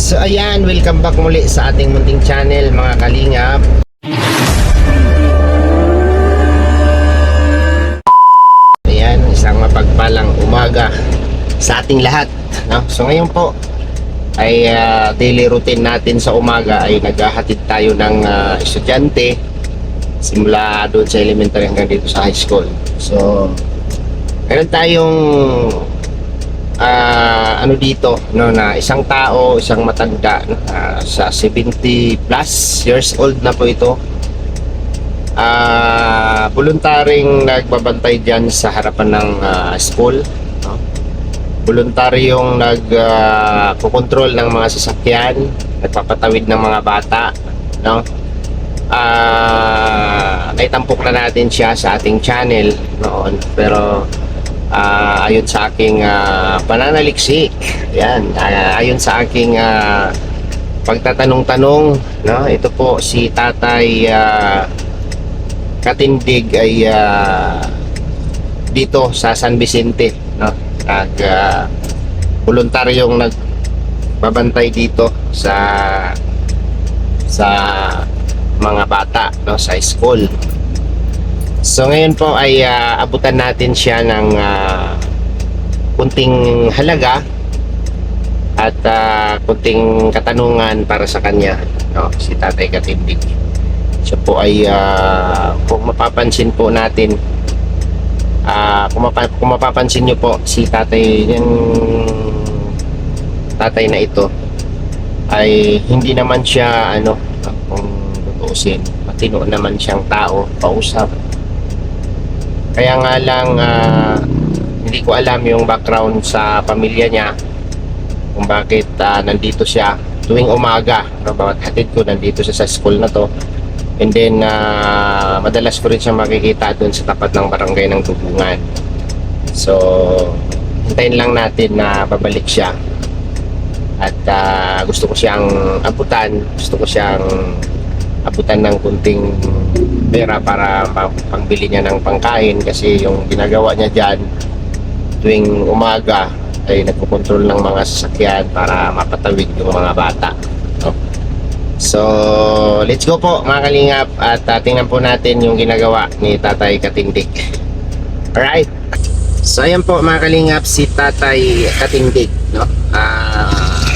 So ayan, welcome back muli sa ating munting channel mga kalingap. Ayan, isang mapagpalang umaga sa ating lahat, no? So ngayon po ay daily routine natin sa umaga ay naghahatid tayo ng estudyante simula doon sa elementary hanggang dito sa high school. So meron tayong ano dito, no, na isang tao, isang matanda, no, sa 70 plus years old na po ito, voluntaring nagbabantay dyan sa harapan ng school, no? Voluntaryong nagkokontrol ng mga sasakyan, nagpapatawid ng mga bata, no? Naitampok na natin siya sa ating channel noon, pero ayon sa aking pananaliksik, yan, ayon sa aking pagtatanong-tanong, no, ito po si Tatay Katindig ay dito sa San Vicente, no, voluntaryong nagbabantay dito sa mga bata, no, sa school. So ngayon po ay abutan natin siya ng kunting halaga at kunting katanungan para sa kanya, no, si Tatay Katindig. Siya po ay kung mapapansin po natin, kung mapapansin nyo po, si tatay, yung tatay na ito ay hindi naman siya kung tutuusin, matino naman siyang tao, pausap. Kaya nga lang hindi ko alam yung background sa pamilya niya, kung bakit nandito siya tuwing umaga, no? Bawat hatid ko nandito siya sa school na to, and then madalas ko rin siya makikita doon sa tapat ng barangay ng Dugungan. So hintayin lang natin na babalik siya, at gusto ko siyang abutan ng kunting pera para pangbili niya ng pangkain, kasi yung ginagawa niya dyan tuwing umaga ay nagkokontrol ng mga sasakyan para mapatawid yung mga bata, no? So let's go po mga kalingap, at tingnan po natin yung ginagawa ni Tatay Katindig. Alright, so ayan po mga kalingap, si Tatay Katindig, no?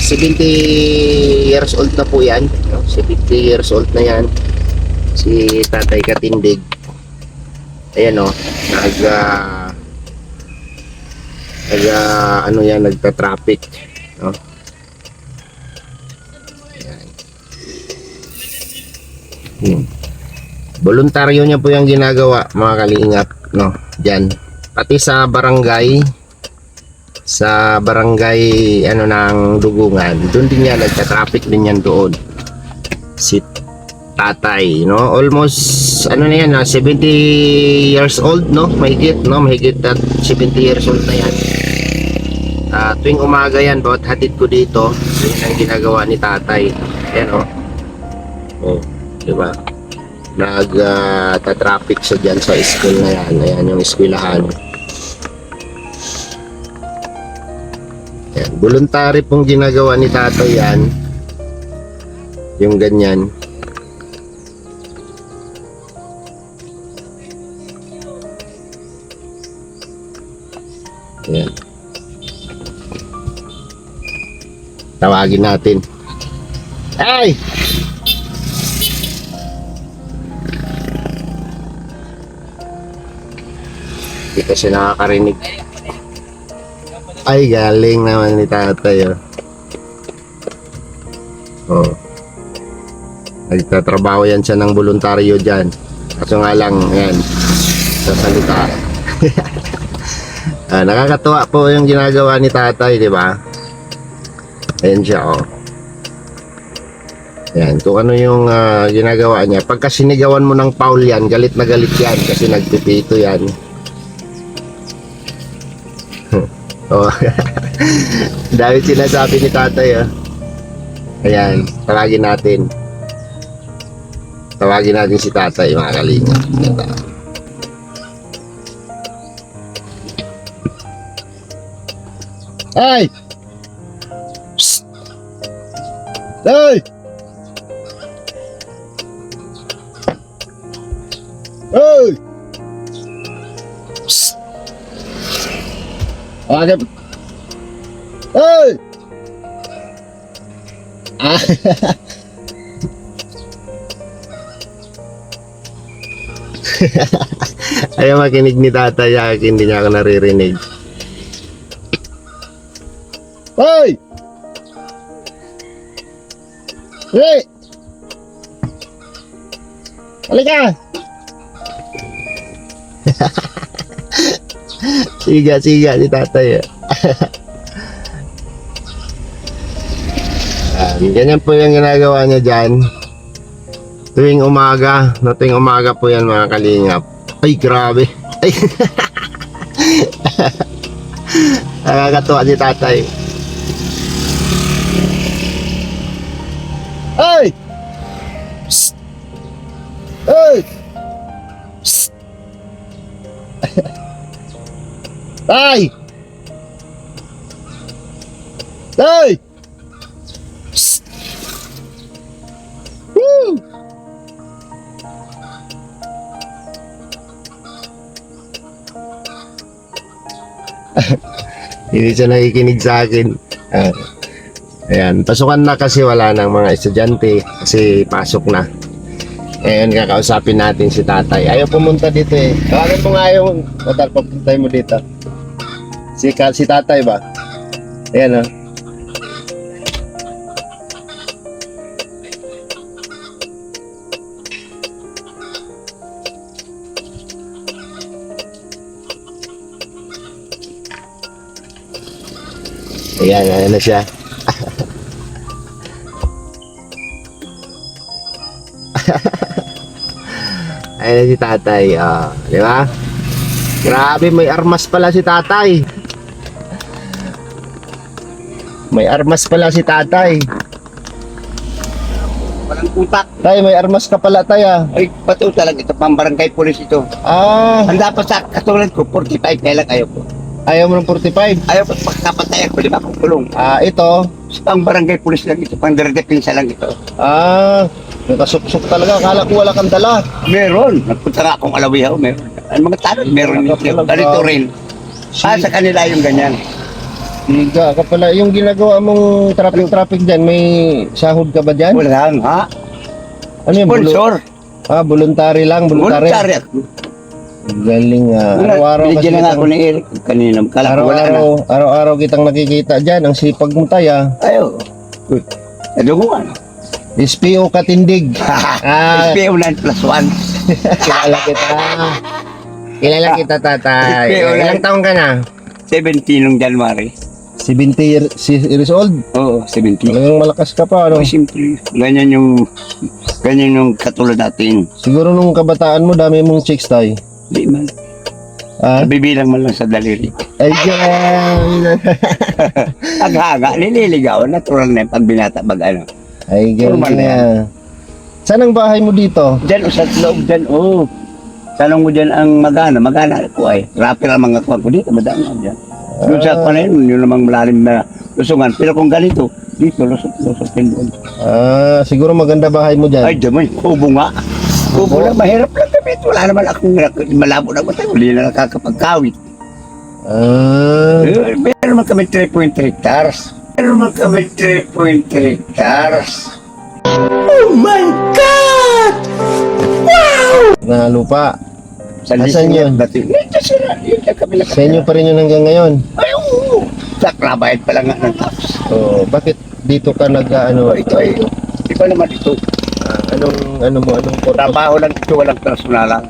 70 years old na po yan, no? 70 years old na yan si Tatay Katindig. Ayan, no, nagta-traffic, no? Ayan. Voluntaryo niya po yung ginagawa mga kalingap, no, diyan. Pati sa barangay ng Dugungan, doon din niya nagta-traffic din yan doon. Si tatay, no, almost na yan, 70 years old, no, mahigit at 70 years old na yan. Tuwing umaga yan, bawat hatid ko dito, yun ang ginagawa ni tatay. Ayan, diba, nagta-traffic siya dyan sa school na yan. Ayan yung eskwelahan. Ayan, voluntary pong ginagawa ni tatay yan, yung ganyan. Ayan. Tawagin natin. Ay! Hindi kasi nakakarinig. Ay, galing naman ni tatay, nagtatrabaho yan siya ng voluntaryo dyan. Kaso nga lang, ayan, sa salita. Nakakatuwa po yung ginagawa ni tatay, di ba? Ayan siya, Ayan, kung ano yung ginagawa niya. Pagka sinigawan mo ng Paul yan, galit na galit yan kasi nagpipito yan. Dahil sinasabi ni tatay, Ayan, tawagin natin si tatay mga kalingap. Ay! Psst! Tay! Hey! Psst! Agad. Hey! Ah. Ayaw makinig ni tatay, hindi niya ako naririnig. Hey! Hey! Halika! Siga si tatay. Ganyan po yung ginagawa niya dyan. Tuwing umaga po yan mga kalingap. Ay, grabe. Ay. Nakakatuwa si tatay. Ay! Psst! Ay! Psst! Tay! Tay! Psst! Woo! Hindi siya nakikinig sa akin. Ayan, pasukan na kasi wala ng mga estudyante kasi pasok na. Ngayon kakausapin natin si tatay. Ayaw pumunta dito eh. Tawagan mo nga yung hotel, papuntay mo dito. Si tatay ba? Ayan o. Ayan, ayan na siya. Ayan na si tatay. Di ba? Grabe, may armas pala si tatay. May armas pala si tatay. Walang utak. Tay, may armas ka pala, tay ah. Ay, pato talaga ito, pambarangay pulis ito. Ang dapat sa katulad ko, 45 kailan ayaw ko. Ayaw mo ng 45? Ayaw ko pagkapatayan ko, 5 kong kulong. Ito. Sa pambarangay pulis lang ito, pang depensa lang ito. Nakasuksok talaga. Akala ko wala kang dala. Meron. Nagpunta nga akong alawihaw, meron. Ang mga tanong, meron dito. Ganito rin. Sa kanila yung ganyan. Siga ka pala. Yung ginagawa mong traffic dyan, may sahod ka ba dyan? Wala lang, ha? Ano yung Sponsor. voluntary lang, voluntary. Voluntary ako. Galing araw-araw Binigyan na nga ako ni Eric kanina. Kala ko wala na. Araw-araw kitang nakikita dyan. Ang sipag mo tayo. Ayo. Naduguan. SPO katindig. SPO 9+1. Kilala kita. Kilala kita, tatay. SPO Ilang taong ka na? 17 nung January. 70 years old? Oo, 17. Talagang malakas ka pa, ano? Oh, simple. Ganyan yung katulad natin. Siguro nung kabataan mo, dami mong chicks, tay. Di man. Nabibilang man lang sa daliri. Ay, ganyan. Aghaga, nililigaw. Natural na yung pag binata pag ano. Ay, Normal na yan. ganyan. Saan ang bahay mo dito? Diyan o sa loob dyan, oh. Tanong mo dyan ang magana ko ay. Rapper ang mga kuwan ko dito, madami na dyan. Doon sa panayin, yun namang malalim na lusungan. Pero kung ganito, dito, lusot din doon. Siguro maganda bahay mo dyan. Ay, daman, kubo nga. Kubo lang, mahirap lang kami. Wala naman akong malabo na matay. Huli na nakakapagkawit. Meron naman kami 3.3 hectares. Meron naman kami 3.3 hectares. Oh my God! Wow! Na lupa. Asan yun? Sa inyo pa rin yun hanggang ngayon. Ay, oo. Saklabayad pa lang nga ng tax. Bakit dito ka Ito ay, iba naman ito. Anong purpose? Trabaho lang ito, walang personalan.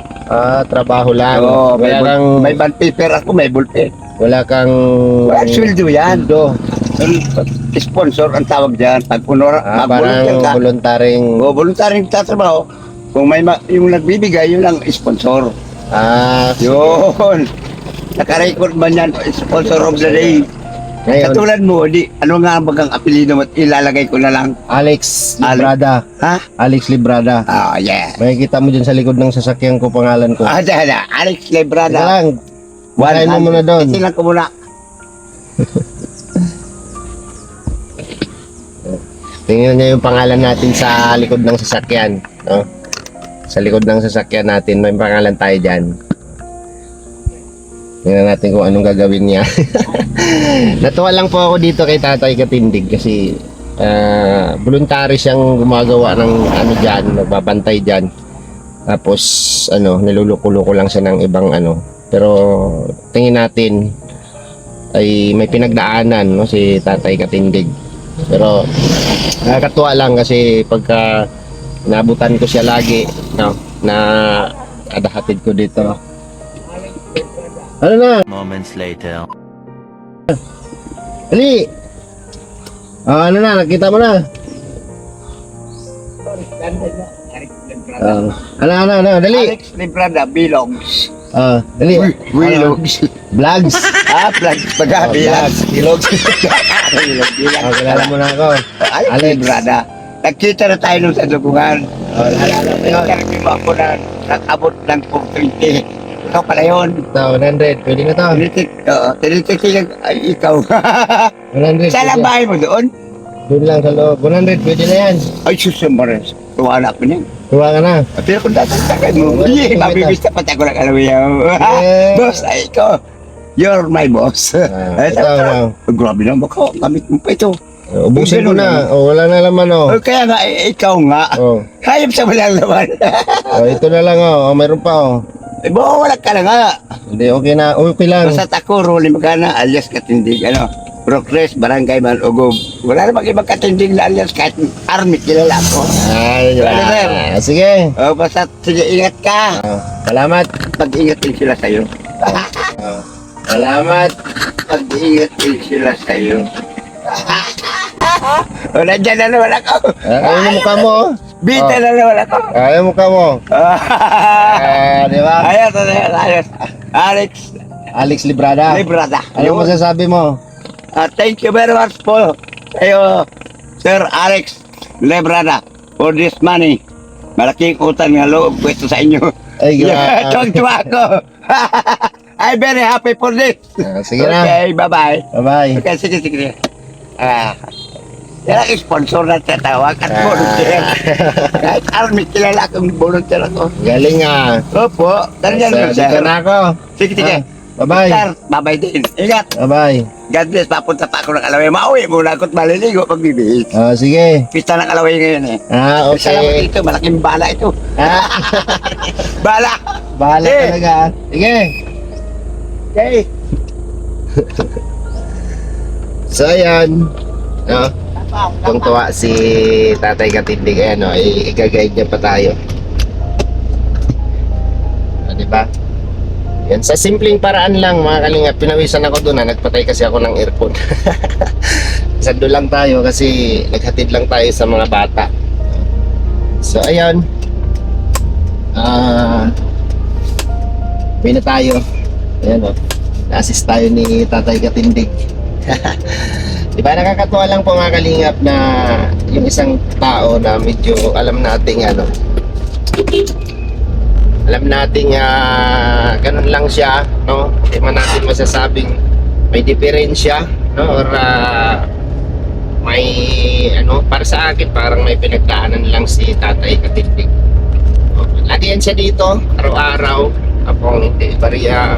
Trabaho lang. Oo, Wala may bond paper ako, may ballpen. kang Wala sweldo yan. sweldo. Sponsor ang tawag dyan. Pag Parang ka, voluntaring. voluntaring tatrabaho. Kung may yung nagbibigay, yun ang sponsor. Yun. Nakarecord man yan, sponsor of the day. Ngayon, Katulad mo, ano nga bagang apelido mo, ilalagay ko na lang. Alex Librada. Ha? Alex Librada. Oh, yeah. Makikita mo dyan sa likod ng sasakyan ko, pangalan ko. Dyan. Alex Lebrada. Teka lang. Basahin mo muna doon. Tingnan ko muna. Tingnan niyo yung pangalan natin sa likod ng sasakyan. No? Sa likod ng sasakyan natin, may pangalan tayo dyan. Tingnan natin kung anong gagawin niya. Natuwa lang po ako dito kay Tatay Katindig kasi voluntary siyang gumagawa ng ano dyan, nagbabantay dyan. Tapos niluluko-luko lang siya ng ibang Pero tingin natin ay may pinagdaanan no, si Tatay Katindig. Pero nakakatuwa lang kasi pagka inabutan ko siya lagi no, na adahatid ko dito. Ano na? Moments later. Ali! Ano na? Nakita mo na? Ano? Dali! Alex Librada, Bilogs. Dali! Bilogs. Vlogs! Vlogs. Bilogs. Vlogs! Kilala mo na ako. Alex Alex. Librada. Nagkita na tayo nung sa dugungan. Naalala mo yun? Nagkita mo ako na nakabot ng 420. Ikaw pala yun. Ito, 100. Pwede na to. Tinitik ay ikaw. 100. Saan ang bahay mo doon? Doon lang sa loob. 100. Pwede na yan. Ay, susumares. Tuwala ko niyan. Tuwa ka na. Pero kung tatagtagan mo, hindi, mabibista pati ako ng alawiyaw. Yeah. Boss, ay ikaw. You're my boss. Ay, Ito, grabe naman ko. Gamit mo pa ito. ubusin ko na. Wala na laman Kaya nga, ikaw nga. Hayop sa walang laman. Ito na lang mayroon pa Wala ka na nga. Hindi, okay na. Okay lang. Basta ako, Rolly Magana, alias Katindig, Progress, Barangay Malugog. Wala namang ibang katindig na alias kahit army, kilala ko. Ay, Ano, sir? sige. Basta, sige, ingat ka. Salamat. Pag-ingat din sila sa'yo. Salamat. Pag-ingat din sila sa'yo. Nandiyan na naman ako. Ayun yung mukha mo. Bita na naman ako. Ayun yung mukha mo. Di ba? Ayos. Alex Alex Librada. Librada. Ano masasabi mo? Thank you very much po sa'yo, Sir Alex Librada, for this money. Malaking utang nga loob ko ito sa inyo. Ay, Tuwag-tuwa ako. I'm very happy for this. Sige na. Okay, bye-bye. Bye-bye. Okay, sige. Yan ang sponsor na tatawag at volunteer. Kahit army, kilala akong volunteer ako. Galing Opo, ganyan mo, Dito sir. na ako. Sige. Bye-bye. Sir, bye-bye din. Ingat. Bye-bye. God bless, papunta pa ako ng Alaway. Mauwi muna ako't maliligo pag bibihis. Sige. Pista ng Alaway ngayon eh. Salamat Okay. dito, malaking bala ito. Ah, Bala! bahala Eh. talaga. Sige. Okay. So, ayan. Tuwa si Tatay Katindig. Ayan, i-guide niya pa tayo. Diba? Yan, sa simpleng paraan lang, mga kalingap, pinawisan ako doon nagpatay kasi ako ng aircon. Sando lang tayo kasi naghatid lang tayo sa mga bata. So, ayan. Uwi na tayo. Ayan na-assist tayo ni Tatay Katindig. Diba, nakakatuwa lang po mga kalingap na yung isang tao na medyo alam nating ganun lang siya, no? Hindi man natin masasabing may diferensya, no? Or may para sa akin parang may pinagdaanan lang si Tatay Katindig. Lagi yan siya dito araw-araw. Apong hindi bariya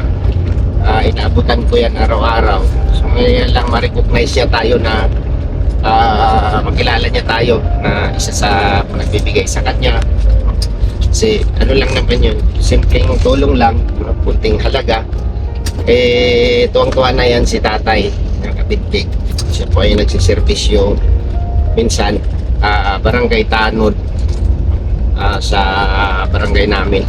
inaabutan ko yan araw-araw. So ngayon lang ma-recognize siya tayo na makilala niya tayo na isa sa nagbibigay sa kanya. Kasi lang naman yun, simpleng tulong lang, kunting halaga. Tuwang-tuwa na yan si Tatay Katindig. Siya po ay nagsiservisyo minsan barangay Tanod, sa barangay namin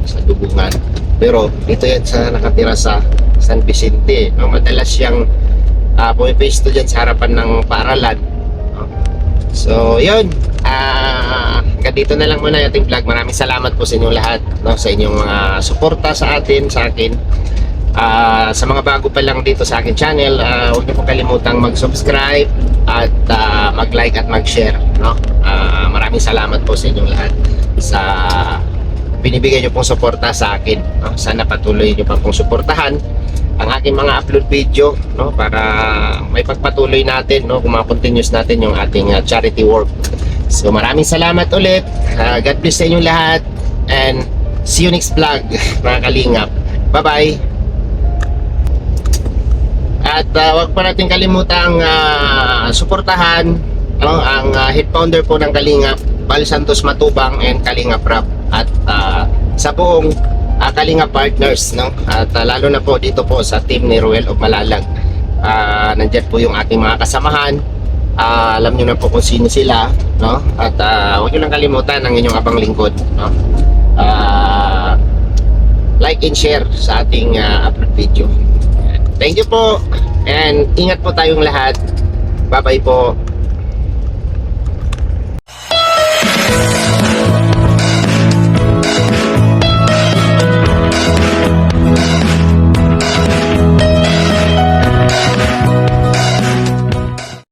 sa Dugungan. Pero dito yan sa nakatira sa San Vicente, madalas siyang pumipisto dyan sa harapan ng paaralan. So yun, hanggang dito na lang muna yung ating vlog. Maraming salamat po sa inyong lahat, no, sa inyong mga suporta sa akin, sa akin. Sa mga bago pa lang dito sa akin channel, huwag niyo po kalimutang mag-subscribe at mag-like at mag-share, no? Maraming salamat po sa inyong lahat sa binibigay niyo pong suporta sa akin, no? Sana patuloy niyo pa pong suportahan ang aking mga upload video, no, para may pagpatuloy natin, no, kung continuous natin yung ating charity work. So maraming salamat ulit. God bless sa inyong lahat and see you next vlog mga kalingap. Bye bye. At wag pa natin kalimutang suportahan, no, ang head founder po ng Kalingap, Val Santos Matubang and Kalingap Rap, at sa buong Kalingap partners, no, at lalo na po dito po sa team ni Ruel of Malalag. Nandiyan po yung ating mga kasamahan. Alam niyo na po kung sino sila, no, at huwag niyo lang kalimutan ang inyong abang lingkod, no. Like and share sa ating upload video. Thank you po and ingat po tayong lahat. Bye bye po.